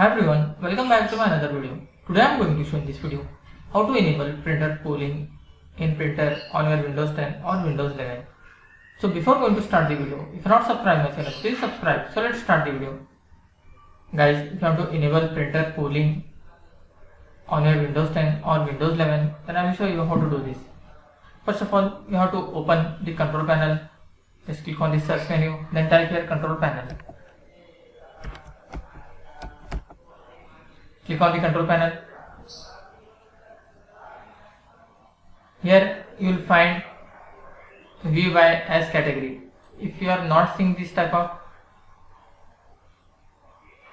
Hi everyone, welcome back to my another video. Today I am going to show in this video how to enable printer pooling in printer on your Windows 10 or Windows 11. So before going to start the video, if you are not subscribed my channel, please subscribe. So let's start the video. Guys, if you want to enable printer pooling on your Windows 10 or Windows 11, then I will show you how to do this. First of all, you have to open the control panel. Just click on the search menu, then type here control panel. Click on the control panel. Here you will find view by as category. If you are not seeing this type of,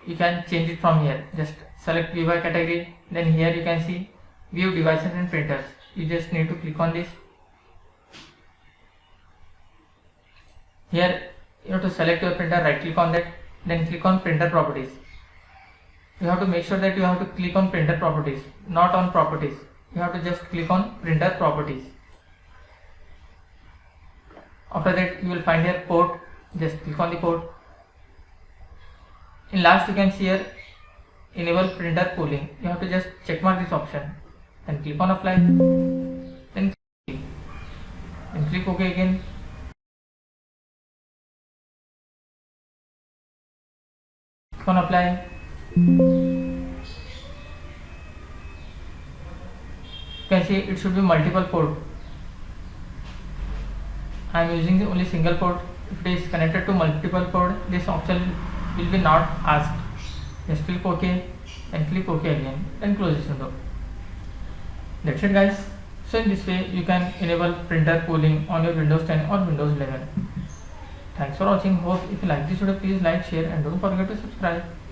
you can change it from here. Just select view by category, then here you can see view devices and printers. You just need to click on this. Here you have to select your printer, right click on that, then click on printer properties. You have to make sure that you have to click on printer properties, not on properties. You have to just click on printer properties. After that you will find here port. Just click on the port. In last you can see here enable printer pooling. You have to just check mark this option and click on apply. Then click OK again. Click on apply. You can see it should be multiple port. I am using only single port. If it is connected to multiple port, this option will be not asked. Just click OK and click OK again and close this window. That's it guys. So in this way you can enable printer pooling on your Windows 10 or Windows 11. Thanks for watching. Hope if you like this video, please like, share and don't forget to subscribe.